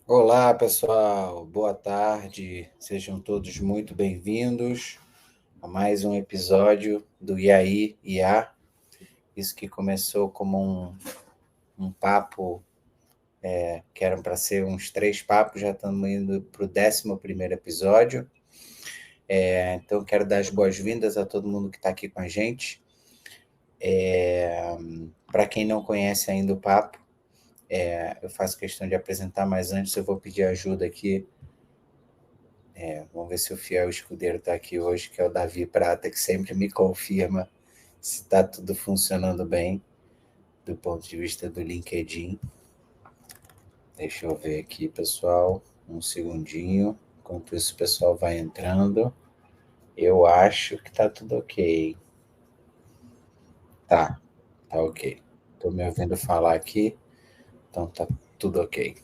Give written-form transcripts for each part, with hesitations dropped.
Olá, pessoal. Boa tarde. Sejam todos muito bem-vindos a mais um episódio do IAI IA. Isso que começou como um papo, que eram para ser uns 3 papos, já estamos indo para o 11º episódio. Então, quero dar as boas-vindas a todo mundo que está aqui com a gente. Para quem não conhece ainda o papo, eu faço questão de apresentar, mas antes eu vou pedir ajuda aqui. Vamos ver se o fiel escudeiro está aqui hoje, que é o Davi Prata, que sempre me confirma se está tudo funcionando bem do ponto de vista do LinkedIn. Deixa eu ver aqui, pessoal, um segundinho. Enquanto isso o pessoal vai entrando, eu acho que está tudo ok. Tá ok. Estou me ouvindo falar aqui, então tá tudo ok.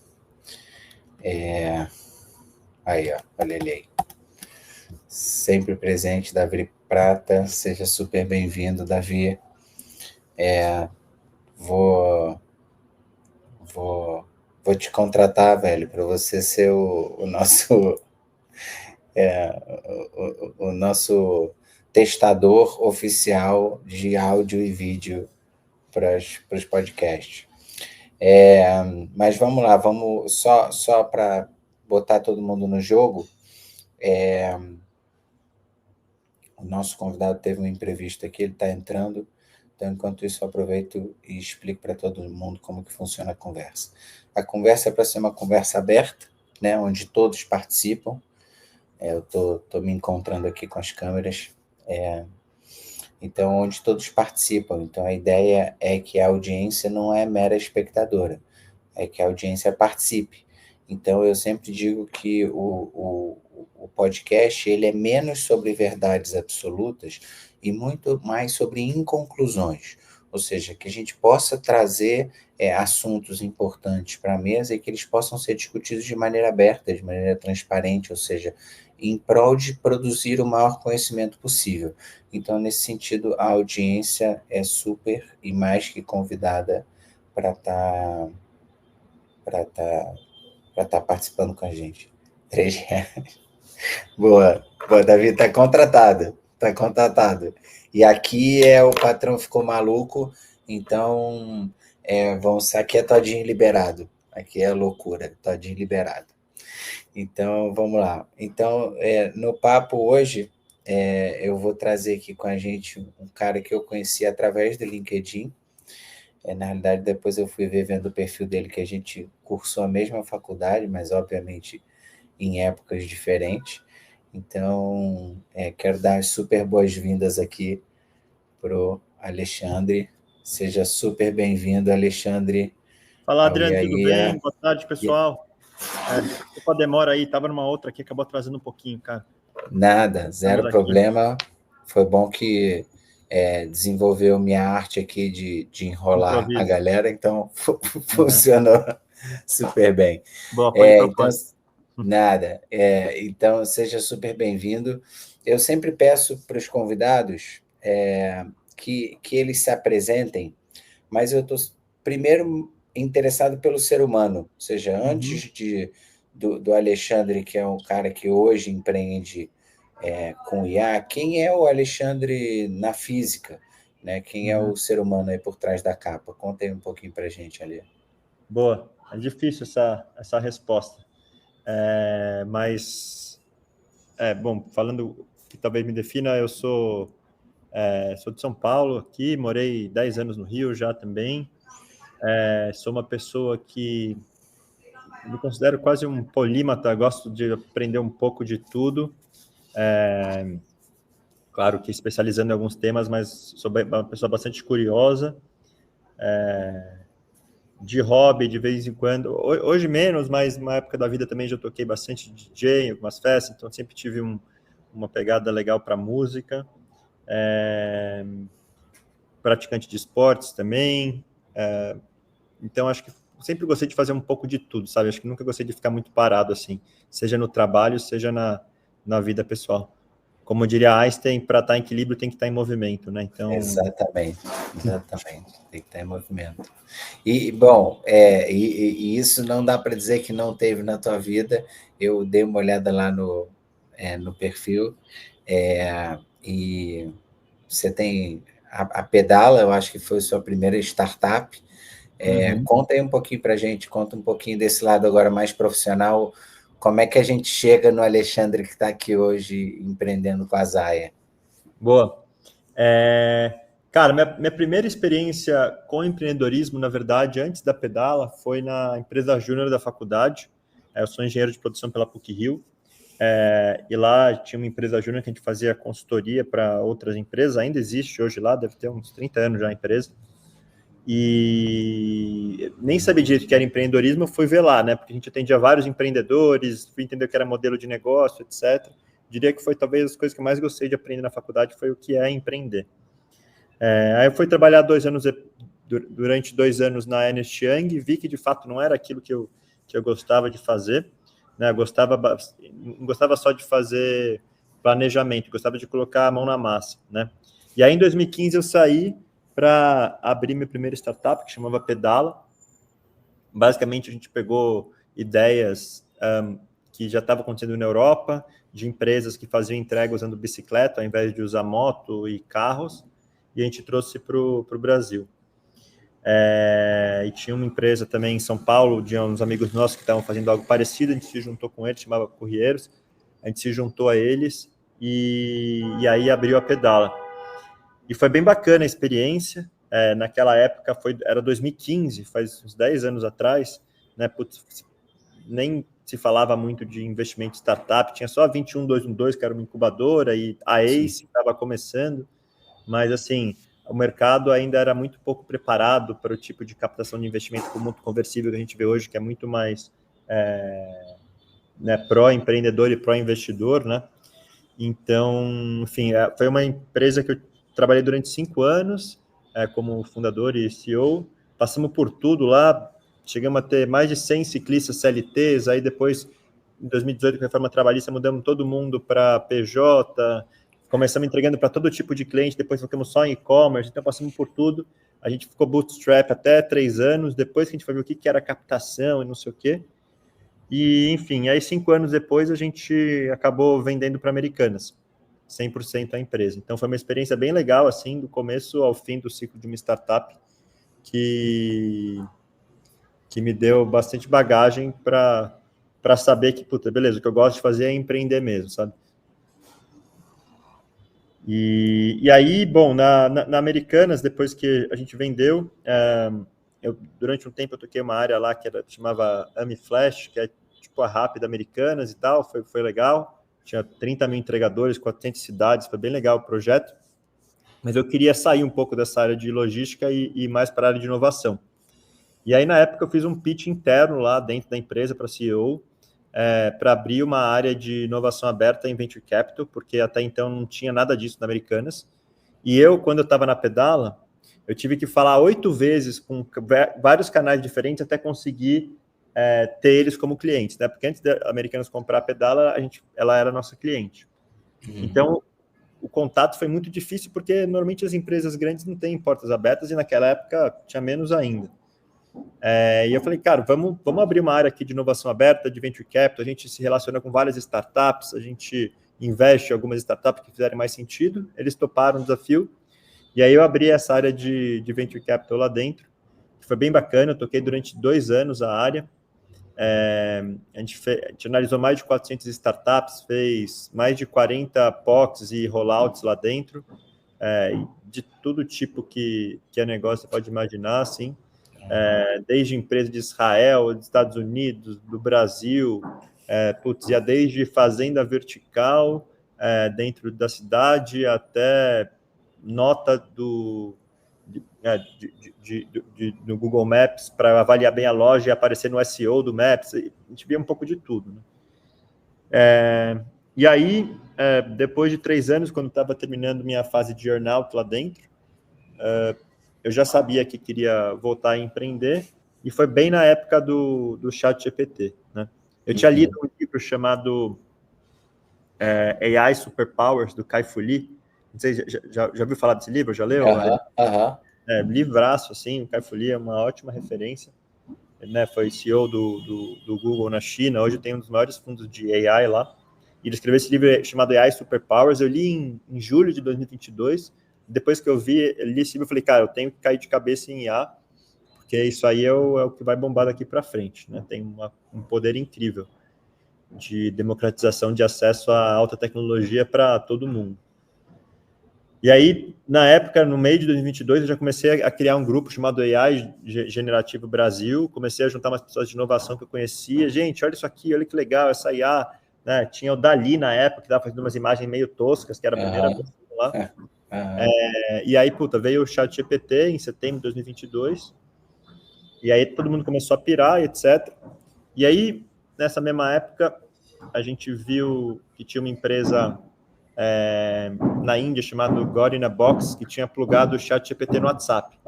Aí, ó, olha ele aí. Sempre presente, Davi Prata, seja super bem-vindo, Davi. Vou Vou, vou te contratar, velho, para você ser o nosso, o nosso testador oficial de áudio e vídeo para os podcasts. Mas vamos lá, vamos só para botar todo mundo no jogo. O nosso convidado teve um imprevisto aqui, ele está entrando. Então, enquanto isso, eu aproveito e explico para todo mundo como que funciona a conversa. A conversa é para ser uma conversa aberta, né, onde todos participam. Eu tô me encontrando aqui com as câmeras. Então, onde todos participam. Então, a ideia é que a audiência não é mera espectadora, é que a audiência participe. Então, eu sempre digo que o podcast ele é menos sobre verdades absolutas e muito mais sobre inconclusões. Ou seja, que a gente possa trazer assuntos importantes para a mesa e que eles possam ser discutidos de maneira aberta, de maneira transparente, ou seja, em prol de produzir o maior conhecimento possível. Então, nesse sentido, a audiência é super e mais que convidada para estar para estar participando com a gente. R$ 3. Boa, Davi, está contratado. Está contratado. E aqui o patrão ficou maluco, então aqui é todinho liberado. Aqui é loucura, todinho liberado. Então, vamos lá. Então, no papo hoje, eu vou trazer aqui com a gente um cara que eu conheci através do LinkedIn. Na realidade, depois eu fui ver vendo o perfil dele que a gente cursou a mesma faculdade, mas obviamente em épocas diferentes. Então, quero dar as super boas-vindas aqui para o Alexandre. Seja super bem-vindo, Alexandre, Fala, ao Adriano, tudo IAIA. bem? Boa tarde, pessoal. Desculpa a demora aí, tava numa outra aqui, acabou atrasando um pouquinho, cara. Nada, Estamos zero aqui. problema. Foi bom que desenvolveu minha arte aqui de enrolar a Improviso. galera, então Uhum. funcionou super bem. Boa, foi de Então, propósito. nada. Então, seja super bem-vindo. Eu sempre peço para os convidados que eles se apresentem, mas eu estou primeiro interessado pelo ser humano, ou seja, Uhum. antes do Alexandre, que é um cara que hoje empreende com IA, quem é o Alexandre na física? Né? Quem é Uhum. o ser humano aí por trás da capa? Conta aí um pouquinho para a gente ali. Boa. É difícil essa resposta. Bom, falando o que talvez me defina, eu sou de São Paulo aqui, morei 10 anos no Rio já também. Sou uma pessoa que me considero quase um polímata, gosto de aprender um pouco de tudo. Claro que especializando em alguns temas, mas sou uma pessoa bastante curiosa, de hobby, de vez em quando. Hoje menos, mas na época da vida também já toquei bastante DJ em algumas festas, então sempre tive uma pegada legal para música. Praticante de esportes também. Então acho que sempre gostei de fazer um pouco de tudo, sabe? Acho que nunca gostei de ficar muito parado assim, seja no trabalho, seja na vida pessoal. como diria Einstein, para estar em equilíbrio tem que estar em movimento, né? Então... Exatamente. Tem que estar em movimento. E, bom, e isso não dá para dizer que não teve na tua vida. Eu dei uma olhada lá no perfil, e você tem a Pedala, eu acho que foi a sua primeira startup. Conta aí um pouquinho para a gente, conta um pouquinho desse lado agora mais profissional. Como é que a gente chega no Alexandre que está aqui hoje empreendendo com a Zaya? Boa. Cara, minha primeira experiência com empreendedorismo, na verdade, antes da Pedala, foi na empresa júnior da faculdade. Eu sou engenheiro de produção pela PUC-Rio. E lá tinha uma empresa júnior que a gente fazia consultoria para outras empresas. Ainda existe hoje lá, deve ter uns 30 anos já a empresa. E nem sabia direito o que era empreendedorismo, eu fui ver lá, né? Porque a gente atendia vários empreendedores, fui entender o que era modelo de negócio, etc. Diria que foi talvez as coisas que eu mais gostei de aprender na faculdade, foi o que é empreender. Aí eu fui trabalhar durante 2 anos na Ernst Young, vi que de fato não era aquilo que eu gostava de fazer, né? Eu não gostava só de fazer planejamento, gostava de colocar a mão na massa, né? E aí em 2015 eu saí para abrir minha primeira startup, que chamava Pedala. Basicamente a gente pegou ideias que já estavam acontecendo na Europa, de empresas que faziam entrega usando bicicleta, ao invés de usar moto e carros, e a gente trouxe para o Brasil. E tinha uma empresa também em São Paulo, de uns amigos nossos que estavam fazendo algo parecido, a gente se juntou com eles, chamava Correiros, a gente se juntou a eles, e aí abriu a Pedala. E foi bem bacana a experiência. Naquela época, era 2015, faz uns 10 anos atrás, né? Nem se falava muito de investimento em startup, tinha só a 21212, que era uma incubadora, e a ACE estava começando, mas assim, o mercado ainda era muito pouco preparado para o tipo de captação de investimento com mútuo conversível que a gente vê hoje, que é muito mais pró-empreendedor e pró-investidor, né? Então, enfim, foi uma empresa que eu trabalhei durante 5 anos como fundador e CEO. Passamos por tudo lá, chegamos a ter mais de 100 ciclistas CLTs, aí depois, em 2018, com a reforma trabalhista, mudamos todo mundo para PJ, começamos entregando para todo tipo de cliente, depois ficamos só em e-commerce, então passamos por tudo. A gente ficou bootstrap até 3 anos, depois que a gente foi ver o que era captação e não sei o quê. E, enfim, aí 5 anos depois a gente acabou vendendo para Americanas, 100% a empresa. Então foi uma experiência bem legal, assim, do começo ao fim do ciclo de uma startup, que me deu bastante bagagem para saber que, puta, beleza, o que eu gosto de fazer é empreender mesmo, sabe? E aí, bom, na Americanas, depois que a gente vendeu, durante um tempo eu toquei uma área lá que chamava AmiFlash, que é tipo a Rappi da Americanas e tal, foi legal. Tinha 30 mil entregadores, 400 cidades, foi bem legal o projeto. Mas eu queria sair um pouco dessa área de logística e ir mais para a área de inovação. E aí, na época, eu fiz um pitch interno lá dentro da empresa para CEO, para abrir uma área de inovação aberta em Venture Capital, porque até então não tinha nada disso na Americanas. E eu, quando eu estava na Pedala, eu tive que falar 8 vezes com vários canais diferentes até conseguir ter eles como clientes, né? Porque antes da Americanas comprar a Pedala, ela era nossa cliente. Então, o contato foi muito difícil, porque normalmente as empresas grandes não têm portas abertas, e naquela época tinha menos ainda. E eu falei, cara, vamos abrir uma área aqui de inovação aberta, de Venture Capital, a gente se relaciona com várias startups, a gente investe em algumas startups que fizerem mais sentido. Eles toparam o desafio, e aí eu abri essa área de Venture Capital lá dentro, que foi bem bacana. Eu toquei durante 2 anos a área. A gente analisou mais de 400 startups, fez mais de 40 POCs e rollouts lá dentro, de todo tipo que é negócio, você pode imaginar, assim, desde empresa de Israel, dos Estados Unidos, do Brasil, ia desde fazenda vertical dentro da cidade até nota no Google Maps para avaliar bem a loja e aparecer no SEO do Maps. A gente via um pouco de tudo, né? E aí, depois de 3 anos, quando estava terminando minha fase de earnout lá dentro, eu já sabia que queria voltar a empreender, e foi bem na época do ChatGPT, né? Eu tinha lido um livro chamado AI Superpowers, do Kai-Fu Lee. Não sei, já ouviu falar desse livro? Já leu? Livraço, assim, o Kai-Fu Lee é uma ótima referência. Né, foi CEO do Google na China, hoje tem um dos maiores fundos de AI lá. E ele escreveu esse livro chamado AI Superpowers. Eu li em julho de 2022. Depois que eu li esse livro, eu falei, cara, eu tenho que cair de cabeça em IA, porque isso aí é o que vai bombar daqui para frente. Né? Tem um poder incrível de democratização de acesso à alta tecnologia para todo mundo. E aí, na época, no meio de 2022, eu já comecei a criar um grupo chamado AI Generativo Brasil, comecei a juntar umas pessoas de inovação que eu conhecia. Gente, olha isso aqui, olha que legal, essa IA, né? Tinha o Dali na época, que estava fazendo umas imagens meio toscas, que era a primeira versão lá. E aí, veio o ChatGPT em setembro de 2022, e aí todo mundo começou a pirar, etc. E aí, nessa mesma época, a gente viu que tinha uma empresa na Índia chamado God in a Box, que tinha plugado o ChatGPT no WhatsApp.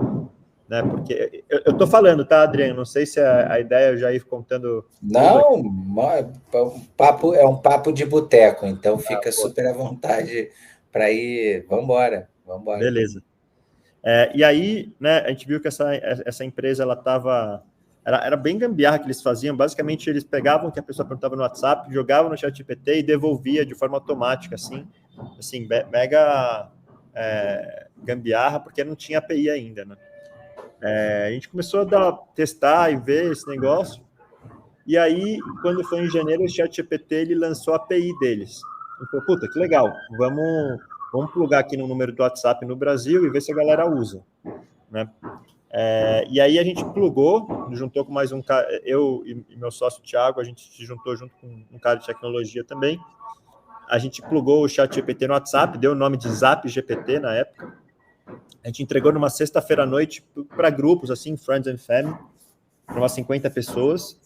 Né? Porque eu tô falando, tá, Adriano? Não sei se a ideia eu já ir contando. Não, é um papo de boteco, então fica super à vontade para ir. Vamos embora. Beleza. E aí, né, a gente viu que essa empresa era bem gambiarra que eles faziam. Basicamente, eles pegavam o que a pessoa perguntava no WhatsApp, jogavam no ChatGPT e devolvia de forma automática, assim mega gambiarra, porque não tinha API ainda, né? A gente começou a testar e ver esse negócio, e aí, quando foi em janeiro, o ChatGPT ele lançou a API deles. Ele falou, puta, que legal, vamos plugar aqui no número do WhatsApp no Brasil e ver se a galera usa, né? E aí a gente plugou, juntou com mais um cara, eu e meu sócio Thiago, a gente se juntou junto com um cara de tecnologia também. A gente plugou o ChatGPT no WhatsApp, deu o nome de Zap GPT na época. A gente entregou numa sexta-feira à noite para grupos, assim, Friends and Family, para umas 50 pessoas.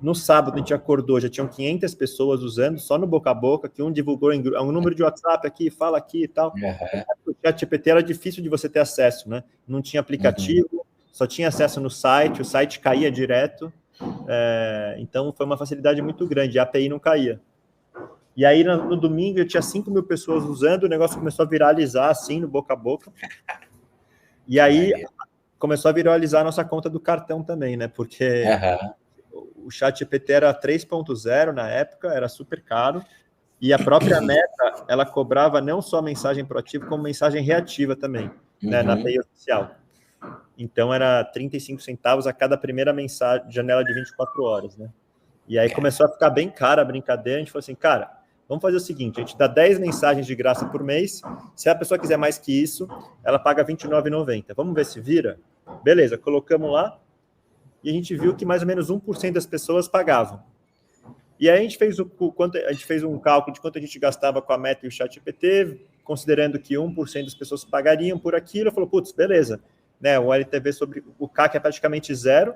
No sábado, a gente acordou, já tinham 500 pessoas usando, só no boca a boca, que um divulgou um número de WhatsApp aqui, fala aqui e tal. O ChatGPT era difícil de você ter acesso, né? Não tinha aplicativo, só tinha acesso no site, o site caía direto. Então, foi uma facilidade muito grande, a API não caía. E aí, no domingo, eu tinha 5.000 pessoas usando, o negócio começou a viralizar, assim, no boca a boca. E aí, começou a viralizar a nossa conta do cartão também, né? Porque o ChatGPT era 3.0 na época, era super caro, e a própria Meta, ela cobrava não só mensagem proativa, como mensagem reativa também, né, na API oficial. Então, era 35 centavos a cada primeira mensagem, janela de 24 horas, né? E aí começou a ficar bem cara a brincadeira, a gente falou assim, cara, vamos fazer o seguinte, a gente dá 10 mensagens de graça por mês, se a pessoa quiser mais que isso, ela paga R$29,90. Vamos ver se vira? Beleza, colocamos lá, e a gente viu que mais ou menos 1% das pessoas pagavam. E aí a gente fez um cálculo de quanto a gente gastava com a Meta e o ChatGPT, considerando que 1% das pessoas pagariam por aquilo, falou, putz, beleza, né, o LTV sobre o CAC é praticamente zero,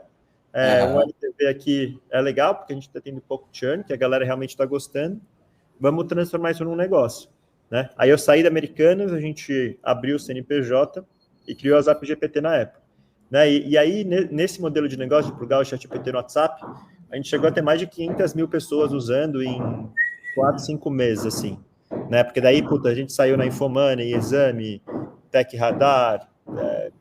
um LTV aqui é legal, porque a gente está tendo pouco churn, que a galera realmente está gostando, vamos transformar isso num negócio. Né? Aí eu saí da Americanas, a gente abriu o CNPJ e criou a Zap GPT na época. Né? E aí, nesse modelo de negócio de plugar o ChatGPT no WhatsApp, a gente chegou a ter mais de 500.000 pessoas usando em 4, 5 meses, assim. Né? Porque daí, a gente saiu na Infomoney, Exame, Tech Radar,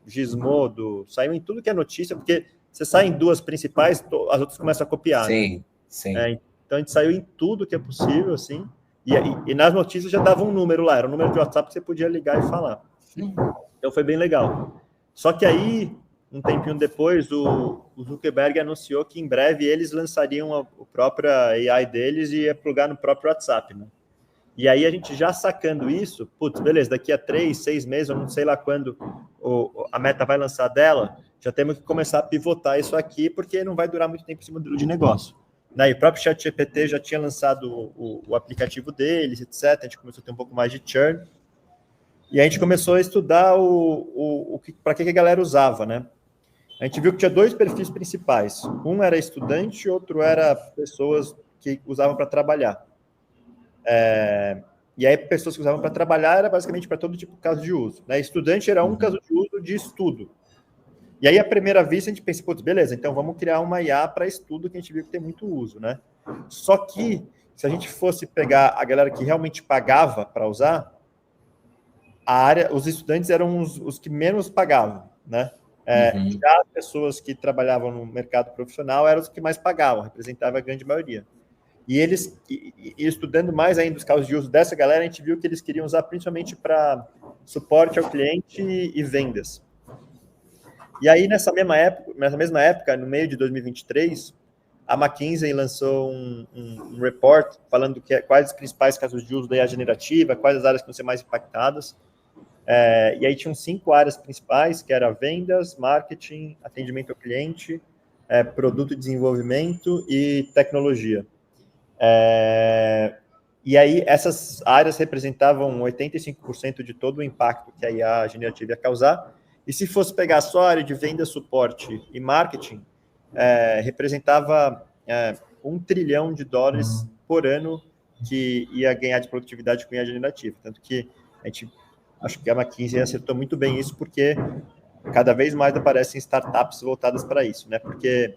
Gizmodo, saiu em tudo que é notícia, porque você sai em duas principais, as outras começam a copiar. Sim, né? sim. Então a gente saiu em tudo que é possível, assim, e nas notícias já dava um número lá, era um número de WhatsApp que você podia ligar e falar. Então foi bem legal. Só que aí, um tempinho depois, o Zuckerberg anunciou que em breve eles lançariam a própria AI deles e ia plugar no próprio WhatsApp, né? E aí a gente já sacando isso, beleza, daqui a 3, 6 meses, eu não sei lá quando a Meta vai lançar dela, já temos que começar a pivotar isso aqui, porque não vai durar muito tempo esse modelo de negócio. Né? E o próprio ChatGPT já tinha lançado o aplicativo deles, etc. A gente começou a ter um pouco mais de churn. E a gente começou a estudar para que a galera usava, né? A gente viu que tinha 2 perfis principais. Um era estudante, outro era pessoas que usavam para trabalhar. E aí, pessoas que usavam para trabalhar era basicamente para todo tipo de caso de uso. Né? Estudante era um caso de uso de estudo. E aí, à primeira vista, a gente pensa, beleza, então vamos criar uma IA para estudo que a gente viu que tem muito uso, né? Só que se a gente fosse pegar a galera que realmente pagava para usar, os estudantes eram os que menos pagavam, né? Já as pessoas que trabalhavam no mercado profissional eram os que mais pagavam, representava a grande maioria. E eles, estudando mais ainda os casos de uso dessa galera, a gente viu que eles queriam usar principalmente para suporte ao cliente e vendas. E aí, nessa mesma época, no meio de 2023, a McKinsey lançou um report falando quais os principais casos de uso da IA generativa, quais as áreas que vão ser mais impactadas. E aí tinham 5 áreas principais, que era vendas, marketing, atendimento ao cliente, produto e desenvolvimento e tecnologia. E aí essas áreas representavam 85% de todo o impacto que a IA generativa ia causar. E se fosse pegar só a área de venda, suporte e marketing, representava $1 trilhão por ano que ia ganhar de produtividade com IA generativa. Tanto que acho que a McKinsey acertou muito bem isso, porque cada vez mais aparecem startups voltadas para isso, né? Porque,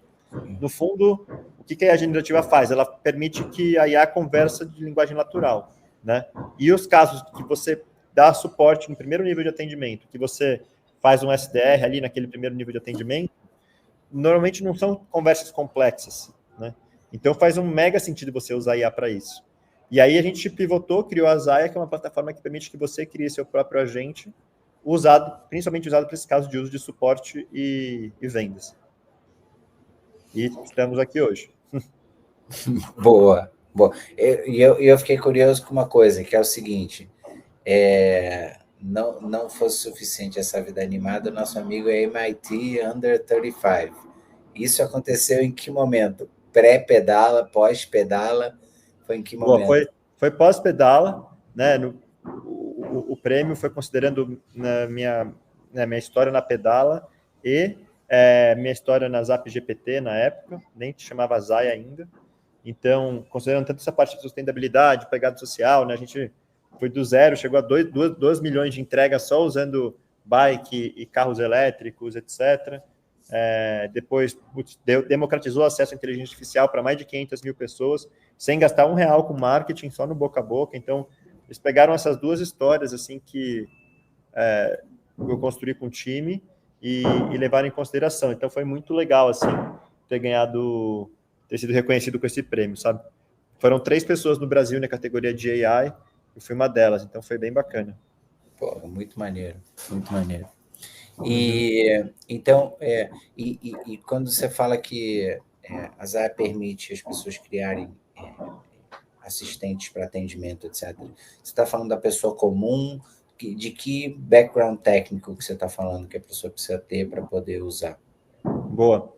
no fundo, o que a IA generativa faz? Ela permite que a IA conversa de linguagem natural, né? E os casos que você dá suporte no primeiro nível de atendimento, que você faz um SDR ali naquele primeiro nível de atendimento, normalmente não são conversas complexas, né? Então faz um mega sentido você usar IA para isso. E aí a gente pivotou, criou a Zaya, que é uma plataforma que permite que você crie seu próprio agente, principalmente usado para esse caso de uso de suporte e vendas. E estamos aqui hoje. Boa, boa. Eu fiquei curioso com uma coisa, que é o seguinte, não fosse suficiente essa vida animada, nosso amigo é MIT Under 35. Isso aconteceu em que momento? Pré-pedala, pós-pedala? Foi em que momento? Boa, foi pós-pedala, né? O prêmio foi considerando minha história na pedala e minha história na Zap GPT na época, nem te chamava Zaya ainda. Então, considerando tanto essa parte de sustentabilidade, pegada social, né? A gente foi do zero, chegou a 2 milhões de entregas só usando bike e carros elétricos, etc. Depois democratizou o acesso à inteligência artificial para mais de 500 mil pessoas, sem gastar R$1 com marketing, só no boca a boca. Então, eles pegaram essas duas histórias assim que eu construí com o time e levaram em consideração. Então, foi muito legal assim ter sido reconhecido com esse prêmio, sabe? Foram 3 pessoas no Brasil na categoria de AI, eu fui uma delas, então foi bem bacana. Pô, muito maneiro, muito maneiro. E então, e quando você fala que a Zaya permite as pessoas criarem assistentes para atendimento, etc., você está falando da pessoa comum, de que background técnico que você está falando que a pessoa precisa ter para poder usar? Boa.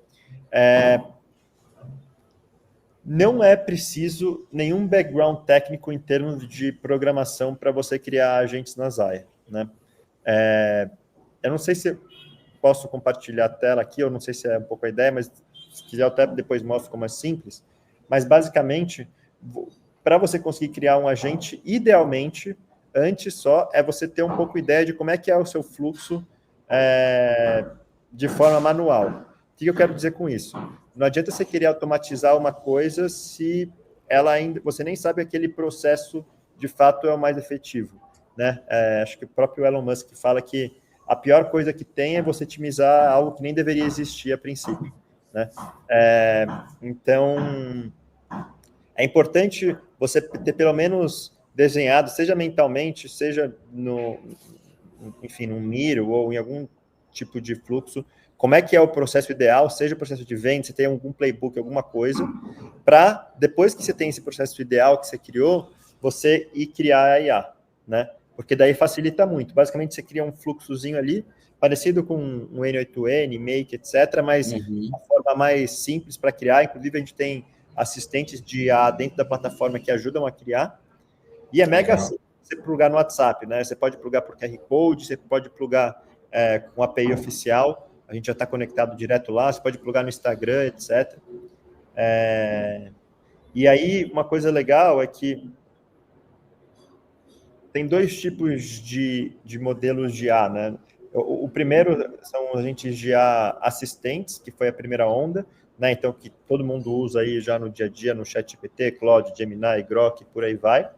Não é preciso nenhum background técnico em termos de programação para você criar agentes na Zaya, né? Eu não sei se posso compartilhar a tela aqui, eu não sei se é um pouco a ideia, mas se quiser eu até depois mostro como é simples. Mas, basicamente, para você conseguir criar um agente, idealmente, antes só, é você ter um pouco ideia de como é que é o seu fluxo de forma manual. O que eu quero dizer com isso? Não adianta você querer automatizar uma coisa se você nem sabe aquele processo, de fato, é o mais efetivo, né? Acho que o próprio Elon Musk fala que a pior coisa que tem é você otimizar algo que nem deveria existir a princípio, né? Então, é importante você ter pelo menos desenhado, seja mentalmente, seja enfim, num Miro ou em algum tipo de fluxo, como é que é o processo ideal, seja o processo de venda, se tem algum playbook, alguma coisa, para depois que você tem esse processo ideal que você criou, você ir criar a IA, né? Porque daí facilita muito. Basicamente, você cria um fluxozinho ali, parecido com um N8N, Make, etc., mas a forma mais simples para criar. Inclusive, a gente tem assistentes de IA dentro da plataforma que ajudam a criar. E é mega simples você plugar no WhatsApp, né? Você pode plugar por QR Code, você pode plugar com API oficial, a gente já está conectado direto lá, você pode plugar no Instagram, etc. E aí, uma coisa legal é que tem 2 tipos de modelos de IA, né? O primeiro são agentes de IA assistentes, que foi a primeira onda. né? Então, que todo mundo usa aí já no dia a dia, no ChatGPT, Claude, Gemini, Grok, por aí vai.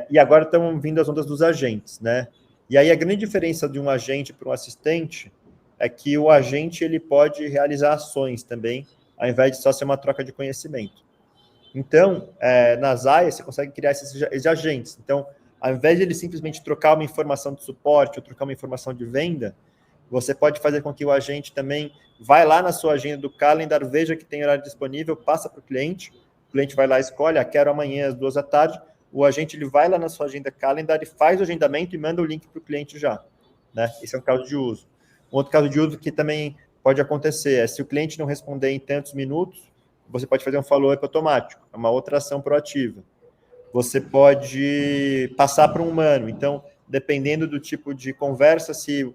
E agora estão vindo as ondas dos agentes, né? E aí a grande diferença de um agente para um assistente é que o agente ele pode realizar ações também, ao invés de só ser uma troca de conhecimento. Então, na Zaya, você consegue criar esses agentes. Então, ao invés de ele simplesmente trocar uma informação de suporte ou trocar uma informação de venda, você pode fazer com que o agente também vai lá na sua agenda do calendar, veja que tem horário disponível, passa para o cliente vai lá, escolhe, quero amanhã às 2 da tarde, o agente ele vai lá na sua agenda calendar e faz o agendamento e manda o link para o cliente já. Né? Esse é um caso de uso. Um outro caso de uso que também pode acontecer é se o cliente não responder em tantos minutos, você pode fazer um follow-up automático, é uma outra ação proativa. Você pode passar para um humano. Então, dependendo do tipo de conversa, se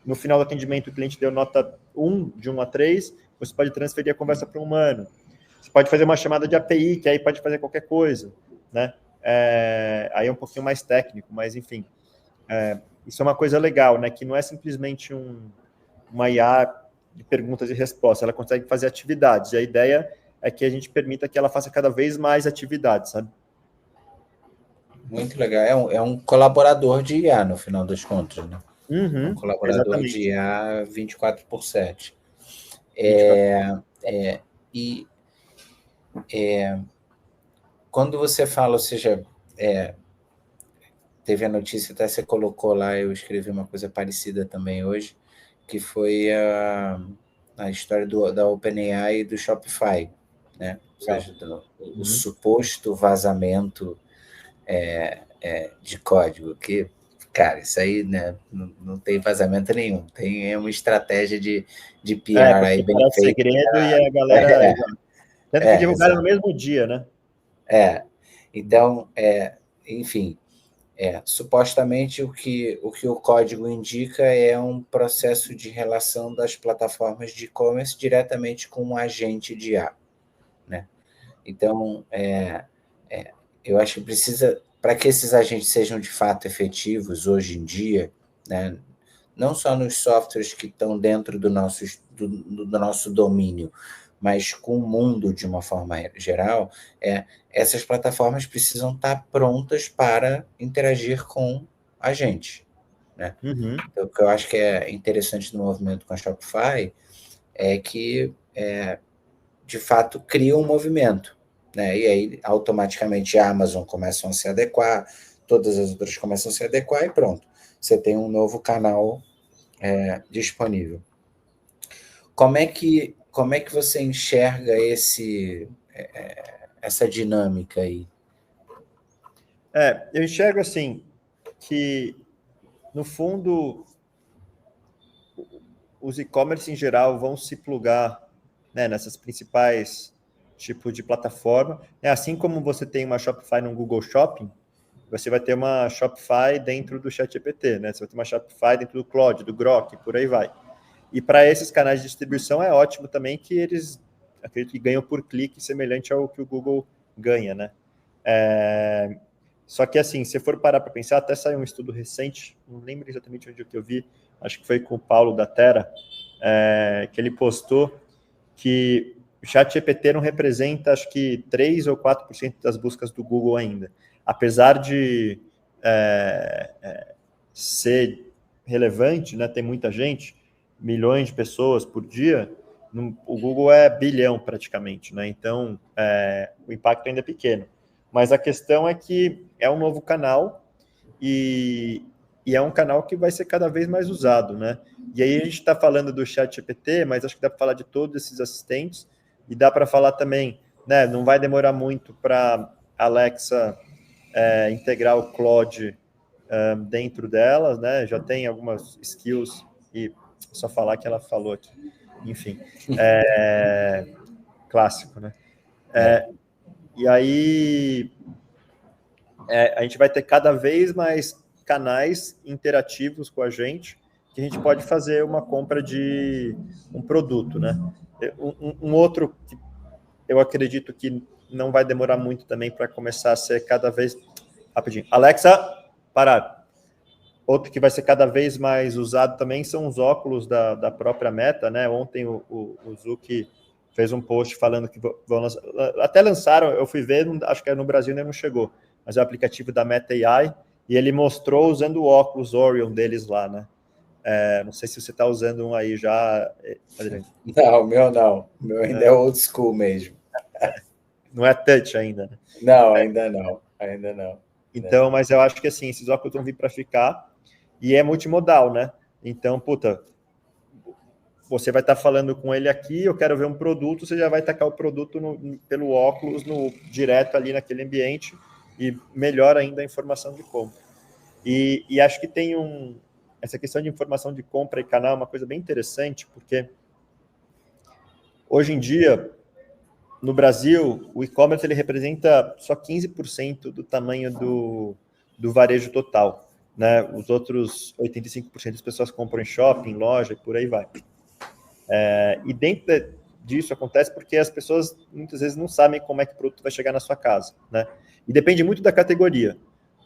no final do atendimento o cliente deu nota 1, de 1 a 3, você pode transferir a conversa para um humano. Você pode fazer uma chamada de API, que aí pode fazer qualquer coisa, né? Aí é um pouquinho mais técnico, mas enfim. Isso é uma coisa legal, né? Que não é simplesmente uma IA de perguntas e respostas, ela consegue fazer atividades. E a ideia é que a gente permita que ela faça cada vez mais atividades, sabe? Muito legal. É um colaborador de IA, no final das contas, né? Uhum, Um colaborador exatamente. de IA 24/7. 24. Quando você fala, ou seja, teve a notícia, até você colocou lá, eu escrevi uma coisa parecida também hoje, que foi a história da OpenAI e do Shopify, né? Ou seja, o suposto vazamento de código, que, cara, isso aí, né, não tem vazamento nenhum, tem uma estratégia de PR aí bem para feita. segredo e a galera... Tanto que divulgaram no exato. mesmo dia, né? Então, enfim, supostamente o que o código indica é um processo de relação das plataformas de e-commerce diretamente com um agente de IA, né? Então, eu acho que precisa, para que esses agentes sejam de fato efetivos hoje em dia, né, não só nos softwares que estão dentro do nosso domínio, mas com o mundo de uma forma geral, essas plataformas precisam estar prontas para interagir com a gente, né? Uhum. Então, o que eu acho que é interessante no movimento com a Shopify é que, de fato, cria um movimento, né? E aí, automaticamente, a Amazon começa a se adequar, todas as outras começam a se adequar e pronto. Você tem um novo canal disponível. Como é que você enxerga essa dinâmica aí? Eu enxergo assim, que, no fundo, os e-commerce em geral vão se plugar, né, nessas principais tipos de plataforma. Assim como você tem uma Shopify no Google Shopping, você vai ter uma Shopify dentro do ChatGPT, né? Você vai ter uma Shopify dentro do Claude, do Grok, por aí vai. E para esses canais de distribuição é ótimo também que eles, acredito que ganham por clique, semelhante ao que o Google ganha, né? Só que, assim, se for parar para pensar, até saiu um estudo recente, não lembro exatamente onde que eu vi, acho que foi com o Paulo da Terra, que ele postou que o ChatGPT não representa, acho que 3 ou 4% das buscas do Google ainda. Apesar de ser relevante, né, tem muita gente, milhões de pessoas por dia, o Google é bilhão praticamente, né? Então, o impacto ainda é pequeno. Mas a questão é que é um novo canal e é um canal que vai ser cada vez mais usado, né? E aí a gente está falando do ChatGPT, mas acho que dá para falar de todos esses assistentes e dá para falar também, né? Não vai demorar muito para Alexa integrar o Claude dentro delas, né? Já tem algumas skills e só falar que ela falou aqui. Enfim, clássico, né? E aí a gente vai ter cada vez mais canais interativos com a gente, que a gente pode fazer uma compra de um produto, né? Um outro que eu acredito que não vai demorar muito também para começar a ser cada vez... Rapidinho. Alexa, parar. Outro que vai ser cada vez mais usado também são os óculos da própria Meta, né? Ontem o Zuck fez um post falando que vão lançar, até lançaram, eu fui ver, acho que no Brasil ainda não chegou, mas é o aplicativo da Meta AI, e ele mostrou usando o óculos Orion deles lá, né? Não sei se você está usando um aí já, Adriano. Não, o meu não. O meu ainda é old school mesmo. Não é touch ainda, né? Não, ainda não. Ainda não. Então, mas eu acho que assim, esses óculos vão vir para ficar, e é multimodal, né? Então, puta, você vai estar falando com ele aqui, eu quero ver um produto, você já vai tacar o produto pelo óculos direto ali naquele ambiente, e melhor ainda a informação de compra. E acho que tem essa questão de informação de compra e canal é uma coisa bem interessante, porque hoje em dia, no Brasil, o e-commerce ele representa só 15% do tamanho do varejo total. Né? Os outros 85% das pessoas compram em shopping, loja e por aí vai. E dentro disso acontece porque as pessoas muitas vezes não sabem como é que o produto vai chegar na sua casa. Né? E depende muito da categoria.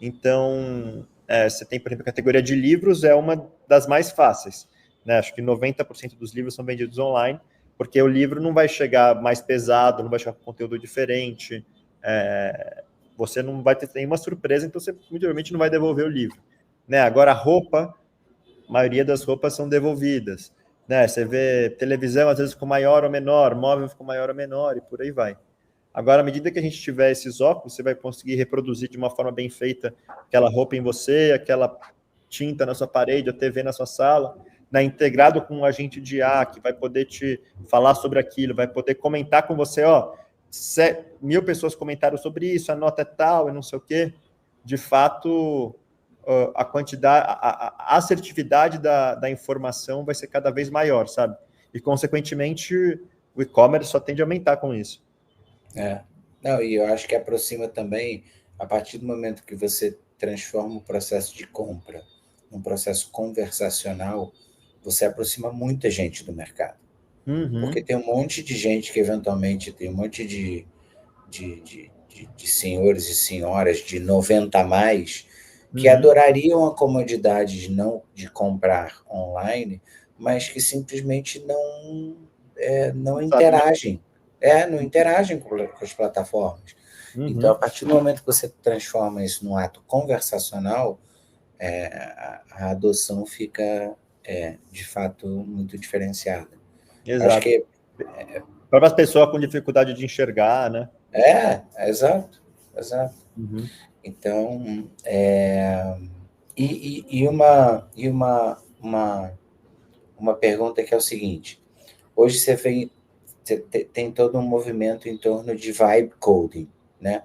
Então, você tem, por exemplo, a categoria de livros, é uma das mais fáceis. Né? Acho que 90% dos livros são vendidos online, porque o livro não vai chegar mais pesado, não vai chegar com conteúdo diferente, você não vai ter nenhuma surpresa, então você muito provavelmente não vai devolver o livro. Né? Agora, a roupa, a maioria das roupas são devolvidas. Né? Você vê televisão, às vezes, ficou maior ou menor, móvel ficou maior ou menor, e por aí vai. Agora, à medida que a gente tiver esses óculos, você vai conseguir reproduzir de uma forma bem feita aquela roupa em você, aquela tinta na sua parede, a TV na sua sala, né, integrado com um agente de IA que vai poder te falar sobre aquilo, vai poder comentar com você, 1.000 pessoas comentaram sobre isso, a nota é tal, e não sei o quê. De fato, a quantidade, a assertividade da informação vai ser cada vez maior, sabe? E, consequentemente, o e-commerce só tende a aumentar com isso. Não, e eu acho que aproxima também, a partir do momento que você transforma o processo de compra num processo conversacional, você aproxima muita gente do mercado. Porque tem um monte de gente que, eventualmente, tem um monte de senhores e senhoras de 90 a mais que adorariam a comodidade de comprar online, mas que simplesmente não interagem. Não interagem com as plataformas. Então, a partir do momento que você transforma isso num ato conversacional, a adoção fica, de fato, muito diferenciada. Exato. Acho que para as pessoas com dificuldade de enxergar, né? Exato. Então, uma pergunta que é o seguinte: hoje você tem todo um movimento em torno de vibe coding, né?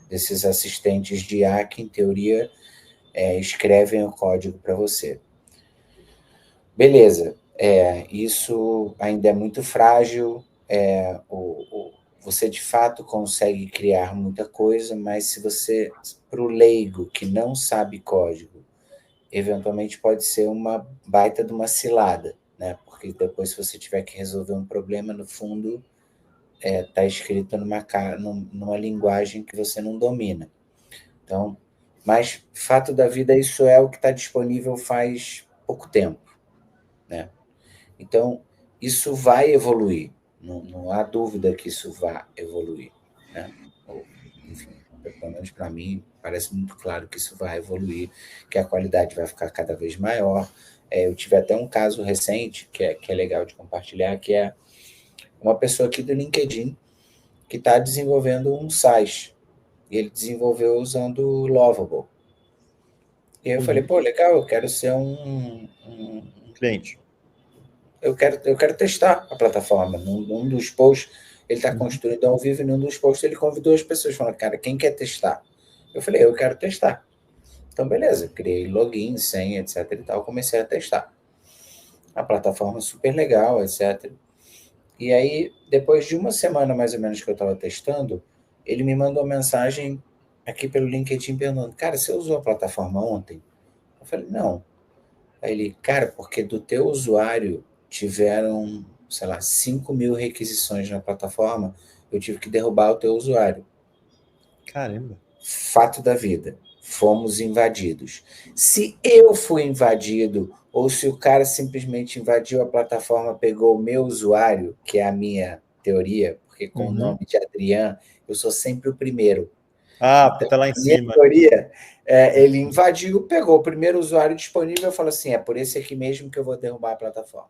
Desses assistentes de IA que, em teoria, escrevem o código para você. Beleza, isso ainda é muito frágil, você de fato consegue criar muita coisa, mas se você, para o leigo que não sabe código, eventualmente pode ser uma baita de uma cilada, né? Porque depois, se você tiver que resolver um problema, no fundo, está escrito numa linguagem que você não domina. Então, mas fato da vida, isso é o que está disponível faz pouco tempo, né? Então, isso vai evoluir, não há dúvida que isso vai evoluir, né? Enfim, pelo menos para mim, parece muito claro que isso vai evoluir, que a qualidade vai ficar cada vez maior. Eu tive até um caso recente, que é legal de compartilhar, que é uma pessoa aqui do LinkedIn que está desenvolvendo um site. E ele desenvolveu usando o Lovable. E aí eu falei, pô, legal, eu quero ser um cliente. Eu quero testar a plataforma. Num dos posts, ele está construindo ao vivo, e num dos posts ele convidou as pessoas, falando, cara, quem quer testar? Eu falei, eu quero testar. Então, beleza, criei login, senha, etc. e tal, comecei a testar. A plataforma super legal, etc. E aí, depois de uma semana mais ou menos que eu estava testando, ele me mandou uma mensagem aqui pelo LinkedIn perguntando, cara, você usou a plataforma ontem? Eu falei, não. Aí ele, cara, porque do teu usuário tiveram, sei lá, 5.000 requisições na plataforma, eu tive que derrubar o teu usuário. Caramba. Fato da vida. fomos invadidos. Se eu fui invadido, ou se o cara simplesmente invadiu a plataforma, pegou o meu usuário, que é a minha teoria, porque com o nome de Adriano, eu sou sempre o primeiro. Ah, porque Então, tá lá em a minha cima. teoria ele invadiu, pegou o primeiro usuário disponível e falou assim: é por esse aqui mesmo que eu vou derrubar a plataforma.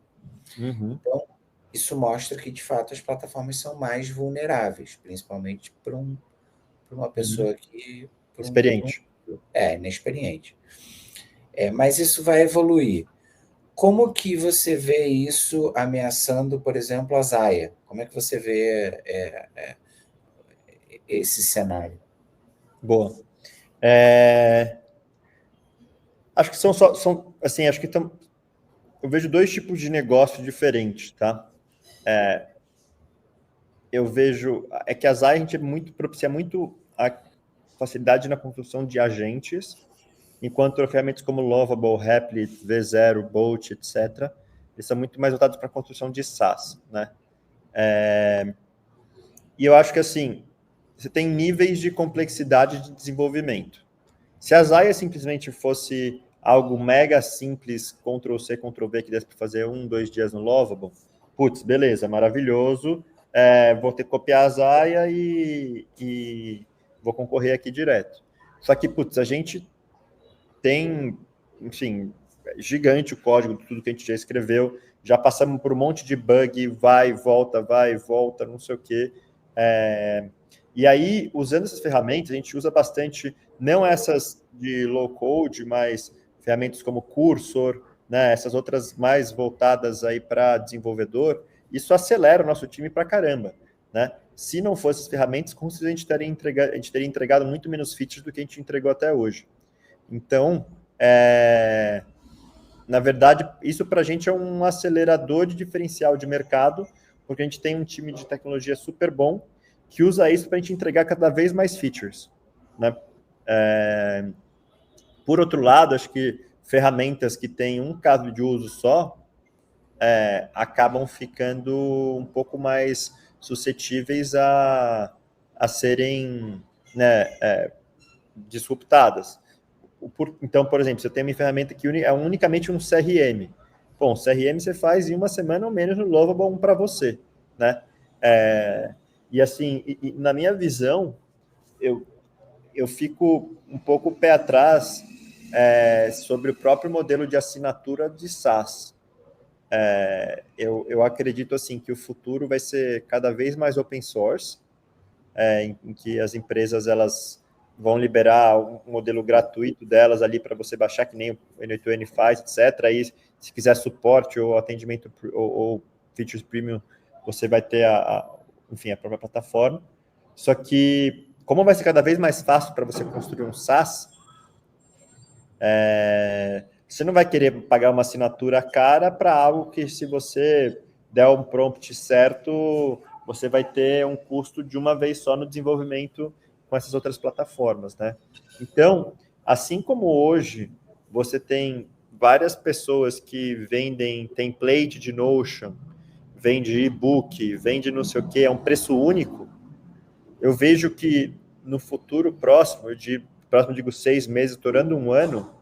Uhum. Então, isso mostra que, de fato, as plataformas são mais vulneráveis, principalmente para uma pessoa que. Experiente. Inexperiente. Mas isso vai evoluir. Como que você vê isso ameaçando, por exemplo, a Zaya? Como é que você vê esse cenário? Boa. Acho que são assim, acho que eu vejo dois tipos de negócio diferentes, tá? Eu vejo que a Zai a gente propicia muito a facilidade na construção de agentes, enquanto ferramentas como Lovable, Replit, V0, Bolt, etc., eles são muito mais voltados para a construção de SaaS, né? E eu acho que assim, você tem níveis de complexidade de desenvolvimento. Se a Zaya simplesmente fosse algo mega simples, Ctrl+C, Ctrl+V, que desse para fazer 2 dias no Lovable, putz, beleza, maravilhoso, vou ter que copiar a Zaya e vou concorrer aqui direto. Só que, putz, a gente tem, enfim, gigante o código de tudo que a gente já escreveu, já passamos por um monte de bug, vai, volta, não sei o quê. E aí, usando essas ferramentas, a gente usa bastante, não essas de low code, mas ferramentas como Cursor, né, essas outras mais voltadas aí para desenvolvedor, isso acelera o nosso time para caramba, né? Se não fosse essas ferramentas, com certeza a gente teria entregado muito menos features do que a gente entregou até hoje. Então, na verdade, isso para a gente é um acelerador de diferencial de mercado, porque a gente tem um time de tecnologia super bom que usa isso para a gente entregar cada vez mais features, né? Por outro lado, acho que ferramentas que têm um caso de uso só acabam ficando um pouco mais suscetíveis a serem, né, disruptadas. Então, por exemplo, você tem uma ferramenta que é unicamente um CRM. Bom, CRM você faz em uma semana ou menos no Lovable para você, né? E assim, na minha visão, eu fico um pouco pé atrás sobre o próprio modelo de assinatura de SaaS. Eu acredito assim que o futuro vai ser cada vez mais open source, em que as empresas elas vão liberar um modelo gratuito delas ali para você baixar, que nem o N8N faz, etc. Aí, se quiser suporte ou atendimento ou features premium, você vai ter enfim, a própria plataforma. Só que, como vai ser cada vez mais fácil para você construir um SaaS, você não vai querer pagar uma assinatura cara para algo que, se você der um prompt certo, você vai ter um custo de uma vez só no desenvolvimento com essas outras plataformas, né? Então, assim como hoje você tem várias pessoas que vendem template de Notion, vende e-book, vende não sei o que, é um preço único, eu vejo que no futuro próximo, digo 6 meses, estourando um ano,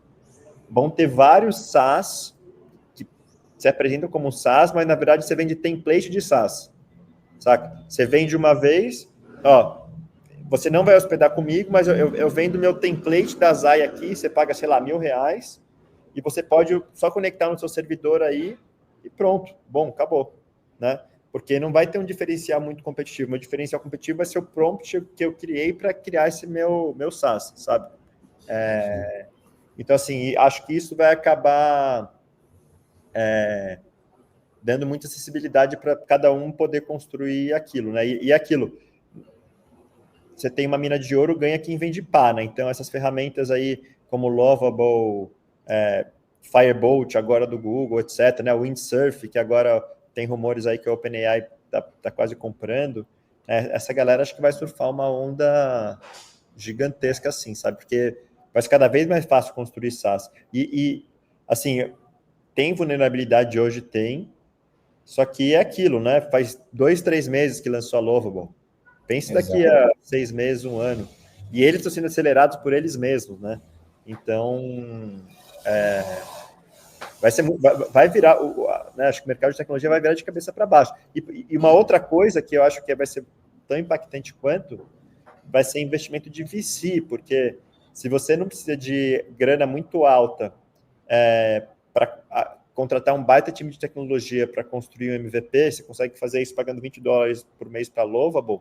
vão ter vários SaaS que se apresentam como SaaS, mas na verdade você vende template de SaaS, saca? Você vende uma vez, ó, você não vai hospedar comigo, mas eu vendo meu template da Zai aqui, você paga, sei lá, R$1.000, e você pode só conectar no seu servidor aí e pronto, bom, acabou, né? Porque não vai ter um diferencial muito competitivo. Meu diferencial competitivo vai ser o prompt que eu criei para criar esse meu SaaS, sabe? Então, assim, acho que isso vai acabar dando muita acessibilidade para cada um poder construir aquilo, né? E aquilo, você tem uma mina de ouro, ganha quem vende pá, né? Então, essas ferramentas aí, como Lovable, Firebolt, agora do Google, etc., né? O Windsurf, que agora tem rumores aí que a OpenAI tá quase comprando, essa galera acho que vai surfar uma onda gigantesca assim, sabe? Porque vai ser cada vez mais fácil construir SaaS. Assim, tem vulnerabilidade hoje? Tem, só que é aquilo, né? Faz 2, 3 meses que lançou a Lovable. Pense daqui Exato. a 6 meses, um ano. E eles estão sendo acelerados por eles mesmos, né? Então, vai virar, né, acho que o mercado de tecnologia vai virar de cabeça para baixo. E uma outra coisa que eu acho que vai ser tão impactante quanto vai ser investimento de VC, porque se você não precisa de grana muito alta para contratar um baita time de tecnologia para construir um MVP, você consegue fazer isso pagando $20 por mês para a Lovable,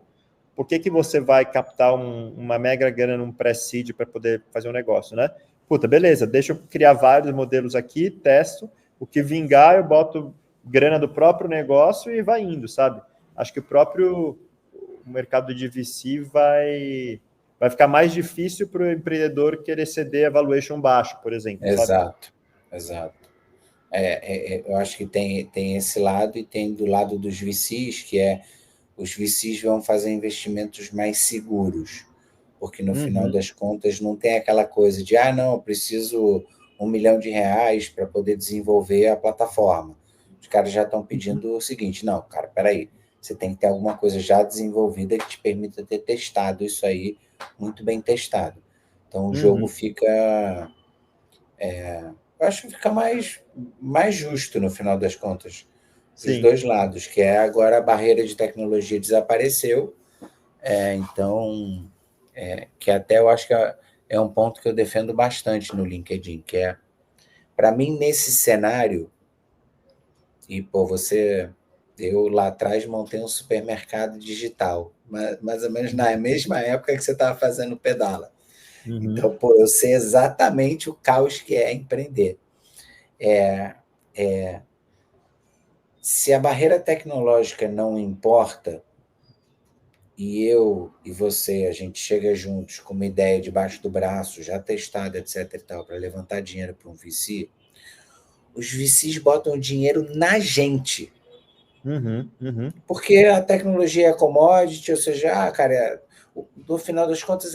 por que você vai captar uma mega grana num pré-seed para poder fazer um negócio, né? Puta, beleza, deixa eu criar vários modelos aqui, testo, o que vingar eu boto grana do próprio negócio e vai indo, sabe? Acho que o próprio mercado de VC vai ficar mais difícil para o empreendedor querer ceder a valuation baixo, por exemplo, sabe? Exato. Eu acho que tem esse lado e tem do lado dos VCs, que os VCs vão fazer investimentos mais seguros, porque no final das contas não tem aquela coisa de, não, eu preciso R$ 1 milhão para poder desenvolver a plataforma. Os caras já estão pedindo o seguinte, não, cara, peraí, você tem que ter alguma coisa já desenvolvida que te permita ter testado isso aí, muito bem testado. Então o jogo fica... eu acho que fica mais justo no final das contas, os dois lados, que agora a barreira de tecnologia desapareceu, então, que até eu acho que é um ponto que eu defendo bastante no LinkedIn, que para mim, nesse cenário, e eu lá atrás montei um supermercado digital, mais ou menos na mesma época que você estava fazendo pedala. Então, eu sei exatamente o caos que é empreender. Se a barreira tecnológica não importa, e eu e você, a gente chega juntos com uma ideia debaixo do braço, já testada, etc. e tal, para levantar dinheiro para um VC, os VCs botam dinheiro na gente. Porque a tecnologia é commodity, ou seja, cara, no final das contas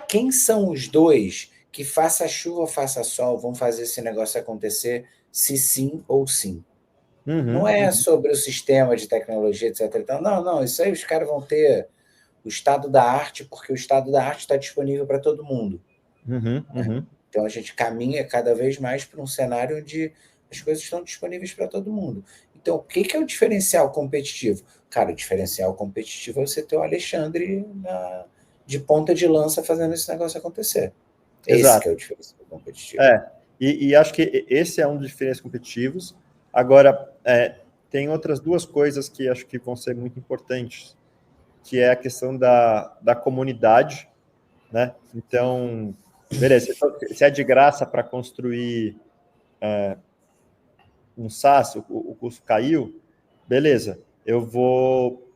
quem são os dois que faça chuva ou faça sol vão fazer esse negócio acontecer, se sim ou sim. Não é sobre o sistema de tecnologia, etc. Então, não, isso aí os caras vão ter o estado da arte, porque o estado da arte está disponível para todo mundo. Então, a gente caminha cada vez mais para um cenário onde as coisas estão disponíveis para todo mundo. Então, o que é o diferencial competitivo? Cara, o diferencial competitivo é você ter o Alexandre de ponta de lança fazendo esse negócio acontecer. Esse que é o diferencial competitivo. E acho que esse é um dos diferenciais competitivos. Agora, tem outras duas coisas que acho que vão ser muito importantes, que é a questão da comunidade, né? Então, beleza, se é de graça para construir um SaaS, o custo caiu, beleza, eu vou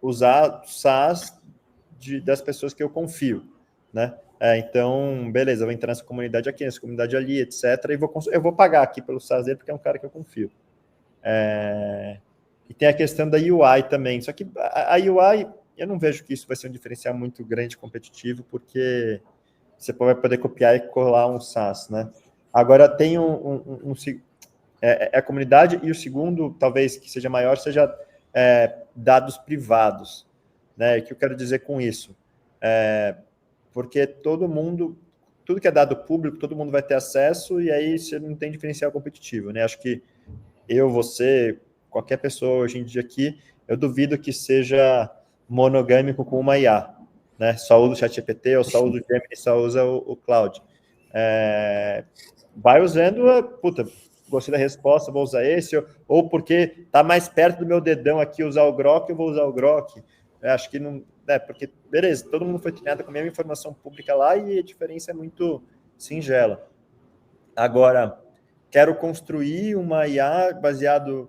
usar SaaS das pessoas que eu confio, né? Então, beleza, eu vou entrar nessa comunidade aqui, nessa comunidade ali, etc. E eu vou pagar aqui pelo SaaS dele, porque é um cara que eu confio. E tem a questão da UI também. Só que a UI, eu não vejo que isso vai ser um diferencial muito grande competitivo, porque você vai poder copiar e colar um SaaS, né? Agora, tem a comunidade, e o segundo, talvez que seja maior, seja dados privados, né? O que eu quero dizer com isso? Porque tudo que é dado público, todo mundo vai ter acesso, e aí você não tem diferencial competitivo, né? Acho que você, qualquer pessoa hoje em dia aqui, eu duvido que seja monogâmico com uma IA, né? Só usa o ChatGPT, ou só usa o Gemini, só usa o Cloud. Vai usando, gostei da resposta, vou usar esse, ou porque está mais perto do meu dedão aqui usar o Grok, eu vou usar o Grok. Acho que não... porque, beleza, todo mundo foi treinado com a mesma informação pública lá e a diferença é muito singela. Agora, quero construir uma IA baseado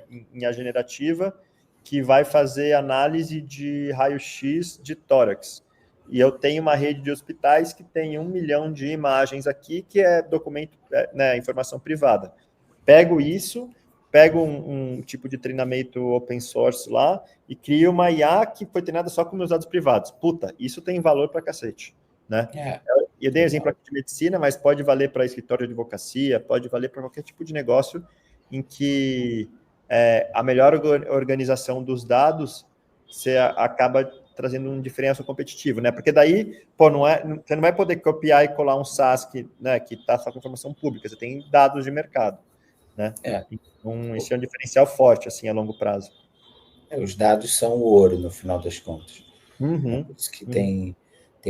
em IA generativa que vai fazer análise de raio-x de tórax. E eu tenho uma rede de hospitais que tem 1 milhão de imagens aqui, que é documento, informação privada. Pego isso, pego um tipo de treinamento open source lá e crio uma IA que foi treinada só com meus dados privados. Isso tem valor pra cacete, né? Eu dei exemplo aqui de medicina, mas pode valer para escritório de advocacia, pode valer para qualquer tipo de negócio em que a melhor organização dos dados você acaba trazendo um diferencial competitivo, né? Porque daí, pô, você não vai poder copiar e colar um SaaS que, né, que está só com informação pública, você tem dados de mercado, né? Então, esse é um diferencial forte, assim, a longo prazo. Os dados são o ouro, no final das contas. Uhum, Por isso que tem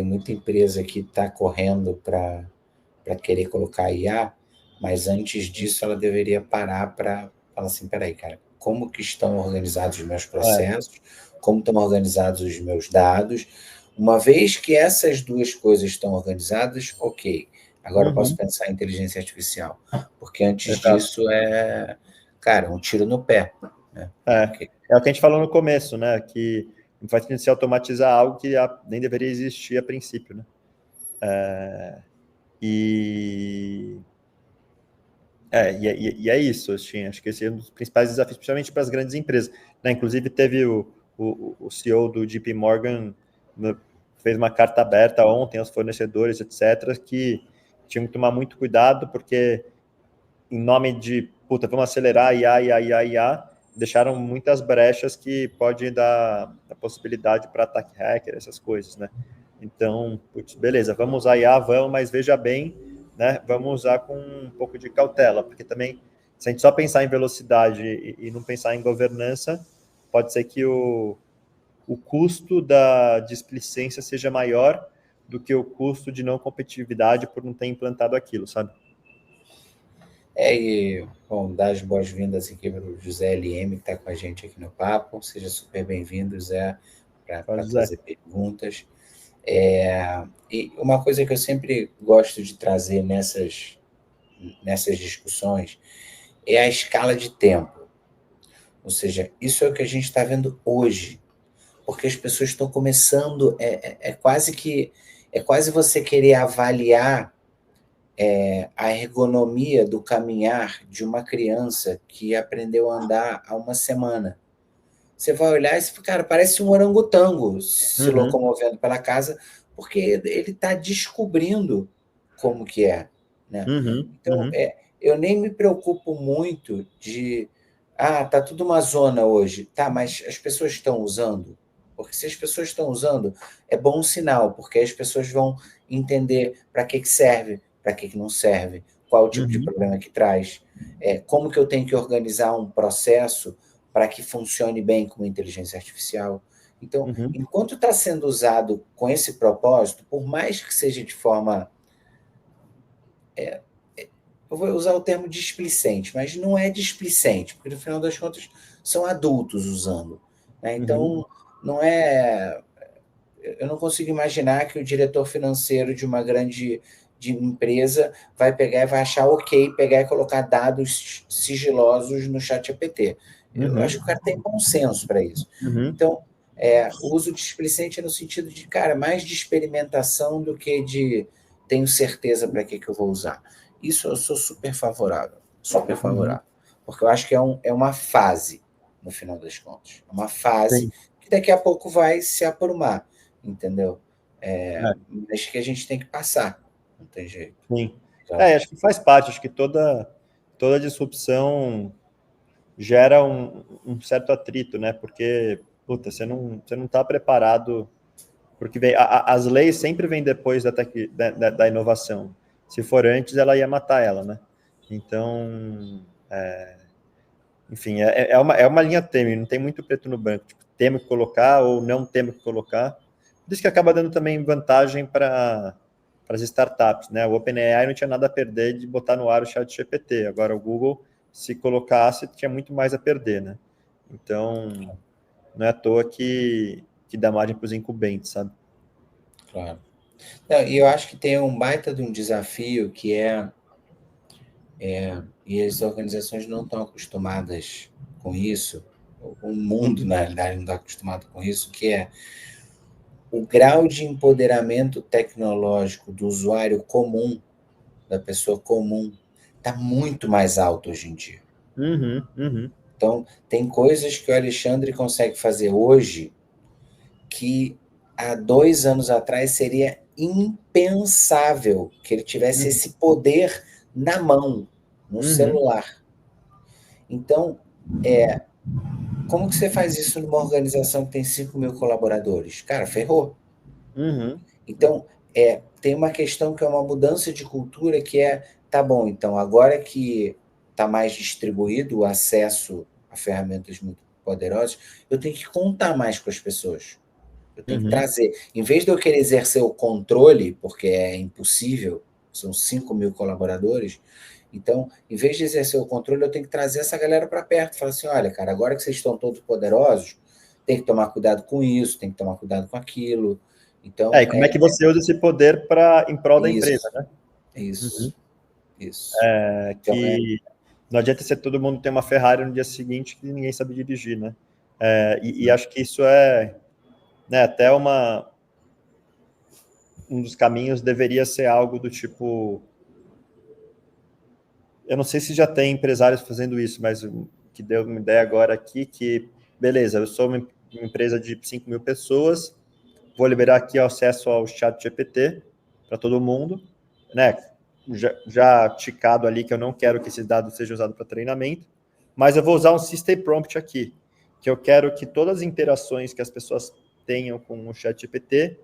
muita empresa que está correndo para querer colocar IA, mas antes disso ela deveria parar para falar assim, peraí, cara, como que estão organizados os meus processos, como estão organizados os meus dados. Uma vez que essas duas coisas estão organizadas, ok, agora eu posso pensar em inteligência artificial, porque antes disso cara, um tiro no pé. Né? É o que a gente falou no começo, né? Que vai se automatizar algo que nem deveria existir a princípio, né? E é isso, assim, acho que esse é um dos principais desafios, principalmente para as grandes empresas. Né? Inclusive, teve o CEO do JP Morgan, fez uma carta aberta ontem aos fornecedores, etc., que tinham que tomar muito cuidado, porque em nome de, vamos acelerar IA, deixaram muitas brechas que pode dar a possibilidade para ataque hacker, essas coisas, né? Então, beleza, vamos usar IA, mas veja bem, né? Vamos usar com um pouco de cautela, porque também, se a gente só pensar em velocidade e não pensar em governança, pode ser que o custo da displicência seja maior do que o custo de não competitividade por não ter implantado aquilo, sabe? E, bom, dar as boas-vindas aqui para o José LM, que está com a gente aqui no papo. Seja super bem-vindo, Zé, para trazer perguntas. E uma coisa que eu sempre gosto de trazer nessas discussões é a escala de tempo. Ou seja, isso é o que a gente está vendo hoje, porque as pessoas estão começando, é quase você querer avaliar a ergonomia do caminhar de uma criança que aprendeu a andar há uma semana. Você vai olhar e você fala, cara, parece um orangotango se locomovendo pela casa, porque ele está descobrindo como que é. Né? Então, eu nem me preocupo muito de... tá tudo uma zona hoje. Tá, mas as pessoas estão usando? Porque se as pessoas estão usando, é bom sinal, porque as pessoas vão entender para que serve, para que não serve, qual o tipo de problema que traz, como que eu tenho que organizar um processo para que funcione bem com inteligência artificial. Então, enquanto está sendo usado com esse propósito, por mais que seja de forma... eu vou usar o termo displicente, mas não é displicente, porque no final das contas são adultos usando. Né? Então, não é... Eu não consigo imaginar que o diretor financeiro de uma grande empresa vai pegar e vai achar ok pegar e colocar dados sigilosos no ChatGPT. Eu acho que o cara tem bom senso para isso. Então, o uso displicente é no sentido de, cara, mais de experimentação do que de tenho certeza para que eu vou usar. Isso eu sou super favorável, porque eu acho que é uma fase, no final das contas. É uma fase que daqui a pouco vai se aprumar, entendeu? Mas que a gente tem que passar, não tem jeito. Sim. Acho que faz parte, acho que toda disrupção gera um certo atrito, né? Porque, você não está preparado, porque as leis sempre vêm depois da inovação. Se for antes, ela ia matar ela, né? Então, enfim, é uma linha tênue, não tem muito preto no branco. Tipo, temos que colocar ou não temos que colocar. Por isso que acaba dando também vantagem para as startups, né? O OpenAI não tinha nada a perder de botar no ar o ChatGPT. Agora, o Google, se colocasse, tinha muito mais a perder, né? Então, não é à toa que dá margem para os incumbentes, sabe? Claro. Não, e eu acho que tem um baita de um desafio que e as organizações não estão acostumadas com isso, o mundo, na realidade, não está acostumado com isso, que é o grau de empoderamento tecnológico do usuário comum, da pessoa comum, está muito mais alto hoje em dia. Então, tem coisas que o Alexandre consegue fazer hoje que há 2 anos atrás seria impensável que ele tivesse esse poder na mão, no celular. Então, como que você faz isso numa organização que tem 5 mil colaboradores? Cara, ferrou. Uhum. Então, tem uma questão que é uma mudança de cultura que tá bom, então agora que está mais distribuído o acesso a ferramentas muito poderosas, eu tenho que contar mais com as pessoas. Eu tenho que Uhum. trazer. Em vez de eu querer exercer o controle, porque é impossível, são 5 mil colaboradores, então, em vez de exercer o controle, eu tenho que trazer essa galera para perto. Falar assim, olha, cara, agora que vocês estão todos poderosos, tem que tomar cuidado com isso, tem que tomar cuidado com aquilo. E Então, como é que você usa esse poder em prol da empresa, isso, né? isso, Uhum. isso. Então, Que não adianta ser todo mundo ter uma Ferrari no dia seguinte que ninguém sabe dirigir, né? E acho que isso né, até um dos caminhos deveria ser algo do tipo, eu não sei se já tem empresários fazendo isso, mas que deu uma ideia agora aqui que, beleza, eu sou uma empresa de 5 mil pessoas, vou liberar aqui o acesso ao chat GPT para todo mundo, né? Já ticado ali que eu não quero que esses dados sejam usados para treinamento, mas eu vou usar um System Prompt aqui, que eu quero que todas as interações que as pessoas tenham com o chat GPT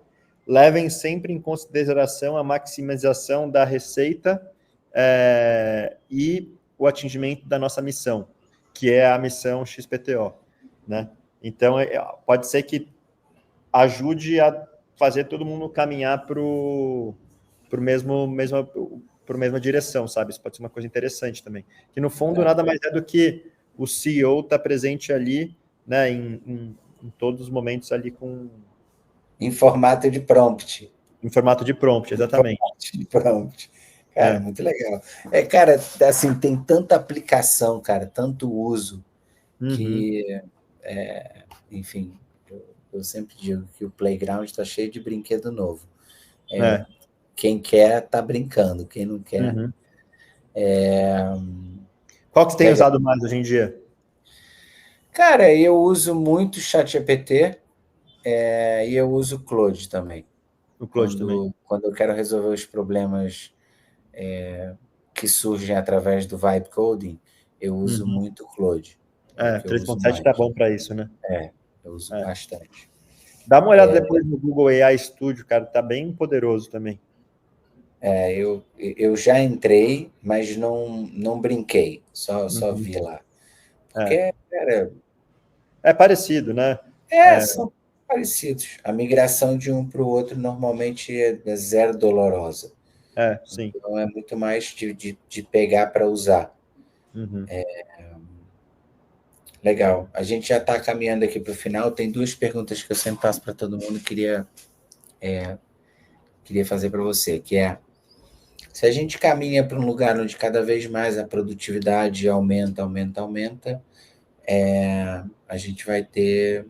levem sempre em consideração a maximização da receita e o atingimento da nossa missão, que é a missão XPTO, né? Então, pode ser que ajude a fazer todo mundo caminhar para mesma direção, sabe? Isso pode ser uma coisa interessante também. Que no fundo nada mais é do que o CEO tá presente ali, né, em todos os momentos ali em formato de prompt. em formato de prompt, exatamente. De prompt. Cara, muito legal. Cara, assim, tem tanta aplicação, cara, tanto uso, Uhum. que, enfim, eu sempre digo que o playground está cheio de brinquedo novo. Quem quer tá brincando, quem não quer. Uhum. Qual que você tem Legal. usado mais hoje em dia? Cara, eu uso muito ChatGPT e eu uso Claude também. O Claude também. Quando eu quero resolver os problemas que surgem através do vibe coding, eu uso Uhum. muito o Claude. É o que eu uso 3.7 tá mais. bom para isso, né? Eu uso bastante. Dá uma olhada depois no Google AI Studio, cara, tá bem poderoso também. Eu já entrei, mas não brinquei, só Uhum. vi lá. Porque, cara, É parecido, né? são parecidos. A migração de um para o outro normalmente é zero dolorosa. Sim. Então é muito mais de pegar para usar. Uhum. Legal. A gente já está caminhando aqui para o final. Tem duas perguntas que eu sempre faço para todo mundo. Queria fazer para você, que é: se a gente caminha para um lugar onde cada vez mais a produtividade aumenta, a gente vai ter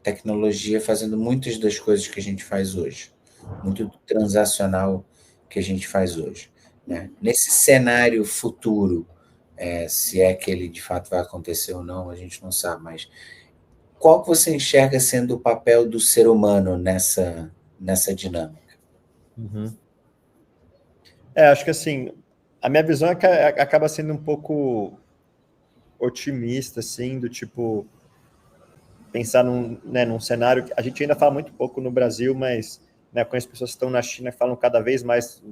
tecnologia fazendo muitas das coisas que a gente faz hoje, muito do transacional que a gente faz hoje, né? Nesse cenário futuro, se é que ele de fato vai acontecer ou não, a gente não sabe, mas qual que você enxerga sendo o papel do ser humano nessa dinâmica? Uhum. Acho que assim, a minha visão é que acaba sendo um pouco otimista, assim, do tipo, pensar num cenário que a gente ainda fala muito pouco no Brasil, mas né, com as pessoas que estão na China falam cada vez mais,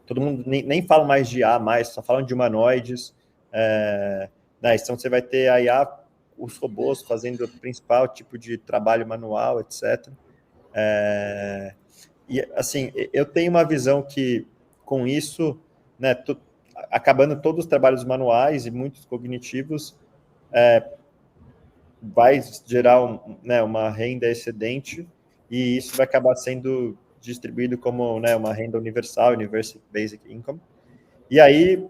todo mundo nem fala mais de IA, mais, só falam de humanoides, né, então você vai ter a IA, os robôs fazendo o principal tipo de trabalho manual, etc. E assim, eu tenho uma visão que com isso, né, acabando todos os trabalhos manuais e muitos cognitivos, vai gerar né, uma renda excedente e isso vai acabar sendo distribuído como né, uma renda universal, Universal Basic Income. E aí,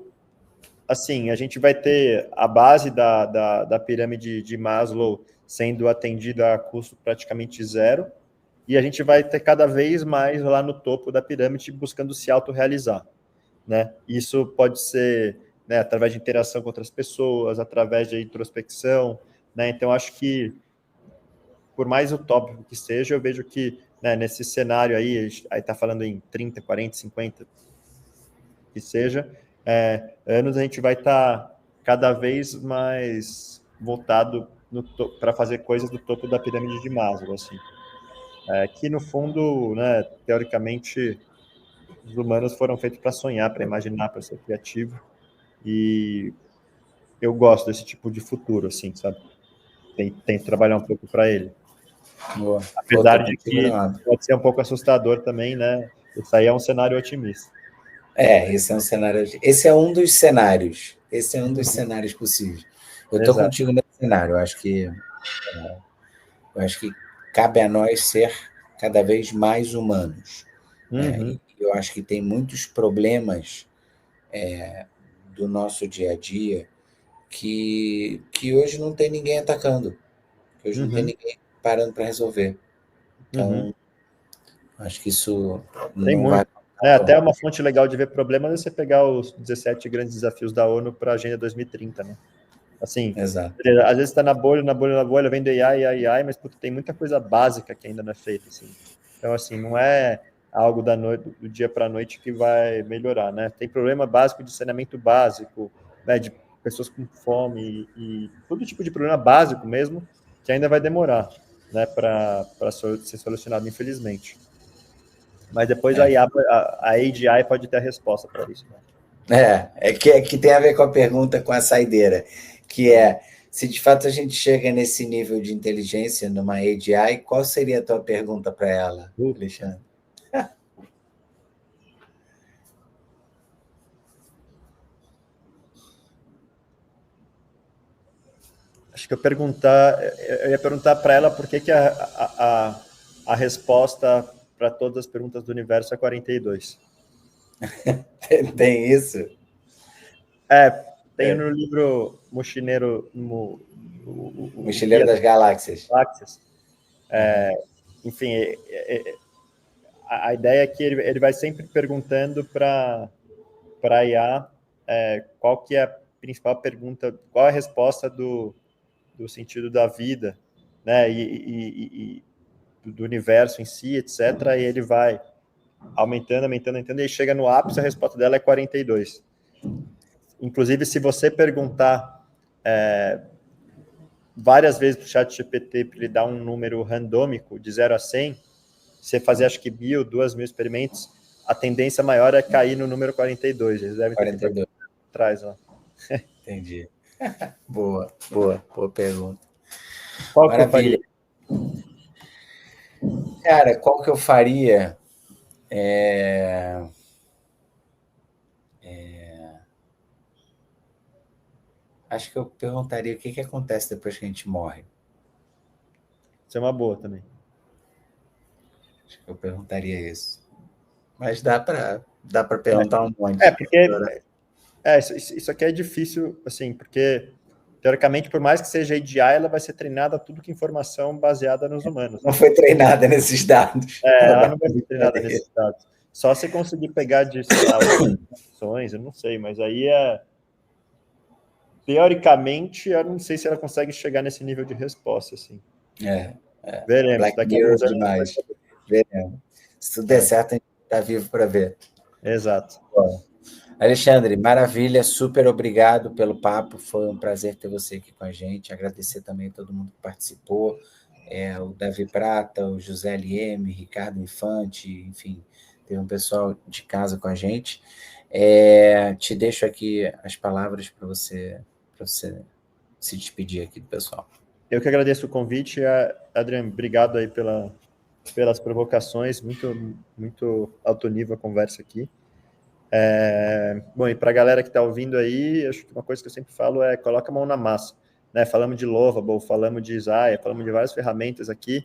assim, a gente vai ter a base da pirâmide de Maslow sendo atendida a custo praticamente zero, e a gente vai ter cada vez mais lá no topo da pirâmide buscando se autorrealizar, né? Isso pode ser né, através de interação com outras pessoas, através de introspecção, né? Então, acho que por mais utópico que seja, eu vejo que né, nesse cenário aí está falando em 30, 40, 50, que seja, anos a gente vai estar cada vez mais voltado para fazer coisas do topo da pirâmide de Maslow, assim. Que, no fundo, né, teoricamente, os humanos foram feitos para sonhar, para imaginar, para ser criativo. E eu gosto desse tipo de futuro, assim, sabe? Tem que trabalhar um pouco para ele. Boa. Apesar Tô de contigo que no lado. pode ser um pouco assustador também, né? Isso aí é um cenário otimista. Esse é um cenário. Esse é um dos cenários. Esse é um dos cenários possíveis. Eu estou Exato. contigo nesse cenário. Eu acho que cabe a nós ser cada vez mais humanos. Né? Uhum, E eu acho que tem muitos problemas do nosso dia a dia que hoje não tem ninguém atacando, que hoje não tem uhum, ninguém parando para resolver. uhum. Então, acho que isso Tem não vai muito. acabar tão Até uma rápido. fonte legal de ver problemas é você pegar os 17 grandes desafios da ONU para a Agenda 2030, né? Assim, Exato. às vezes está na bolha, na bolha, na bolha, vendo AI, AI, AI, mas puta, tem muita coisa básica que ainda não é feita, assim. Então, assim, não é algo da noite, do dia para a noite que vai melhorar, né? Tem problema básico de saneamento básico, né, de pessoas com fome e todo tipo de problema básico mesmo, que ainda vai demorar, né, para ser solucionado, infelizmente. Mas depois É, a AGI pode ter a resposta para isso, né? é que tem a ver com a pergunta com a saideira, que Então, é, se de fato a gente chega nesse nível de inteligência numa AGI, qual seria a tua pergunta para ela, Alexandre? acho que eu ia perguntar para ela por que a resposta para todas as perguntas do universo é 42. Tem isso? É, tem É. no livro Mochileiro, o Mochileiro Guia das das Galáxias. Galáxias. Aham. Enfim, a ideia é que ele vai sempre perguntando para a IA qual que é a principal pergunta, qual é a resposta do sentido da vida, né, e do universo em si, etc. E ele vai aumentando, aumentando, aumentando, e aí chega no ápice, a resposta dela é 42. Inclusive, se você perguntar várias vezes para o chat GPT para ele dar um número randômico de 0 a 100, você fazer acho que 1.000, 2.000 experimentos, a tendência maior é cair no número 42. Eles devem ter feito 42. atrás, ó. Entendi. Boa pergunta. Qual que eu Maravilha. faria? Cara, qual que eu faria? É, Acho que eu perguntaria o que que acontece depois que a gente morre. Isso é uma boa também. Acho que eu perguntaria isso. Mas dá para perguntar um monte. Porque isso aqui é difícil, assim, porque teoricamente, por mais que seja AGI, ela vai ser treinada tudo que informação baseada nos humanos, Não né? foi treinada nesses dados. Ela Ela vai não vai ser fazer treinada isso. nesses dados. Só se conseguir pegar de, sei lá, opções, eu não sei, mas aí teoricamente, eu não sei se ela consegue chegar nesse nível de resposta, assim. É, Veremos, Black daqui a Mirror alguns anos a gente vai demais. saber. Veremos. Se tudo der É, certo, a gente está vivo para ver. exato. Bom, Alexandre, maravilha, super obrigado pelo papo. Foi um prazer ter você aqui com a gente. Agradecer também a todo mundo que participou. O Davi Prata, o José LM, Ricardo Infante, enfim, teve um pessoal de casa com a gente. Te deixo aqui as palavras para você se despedir aqui do pessoal. Eu que agradeço o convite, Adriano, obrigado aí pelas provocações, muito, muito alto nível a conversa aqui. Bom, e para a galera que está ouvindo aí, acho que uma coisa que eu sempre falo é coloca a mão na massa, né? Falamos de Lovable, falamos de Isaiah, falamos de várias ferramentas aqui.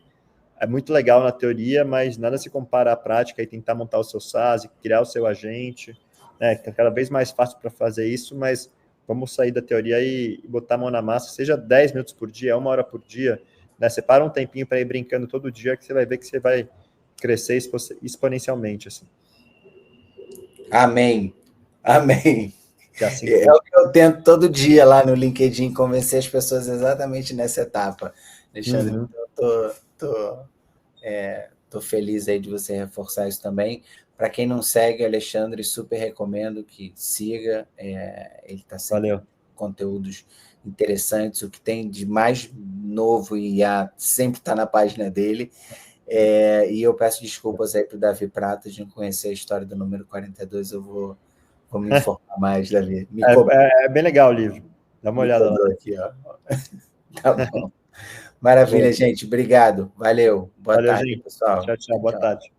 É muito legal na teoria, mas nada se compara à prática e tentar montar o seu SaaS, criar o seu agente, né? É cada vez mais fácil para fazer isso, mas vamos sair da teoria e botar a mão na massa, seja 10 minutos por dia, 1 hora por dia, né? Separa um tempinho para ir brincando todo dia que você vai ver que você vai crescer exponencialmente, assim. Amém. Amém. Que assim É seja. o que eu tento todo dia lá no LinkedIn, convencer as pessoas exatamente nessa etapa. Alexandre, Uhum. tô feliz aí de você reforçar isso também. Para quem não segue, Alexandre, super recomendo que siga. Ele está sempre Valeu. com conteúdos interessantes, o que tem de mais novo em IA sempre está na página dele. E eu peço desculpas aí para o Davi Prata de não conhecer a história do número 42, eu vou me informar mais, Davi. É bem legal o livro, dá uma olhada lá. Aqui, ó. Tá bom. Maravilha, gente. Obrigado. Valeu. Boa Valeu, tarde, gente. pessoal. Tchau, tchau. Boa tarde.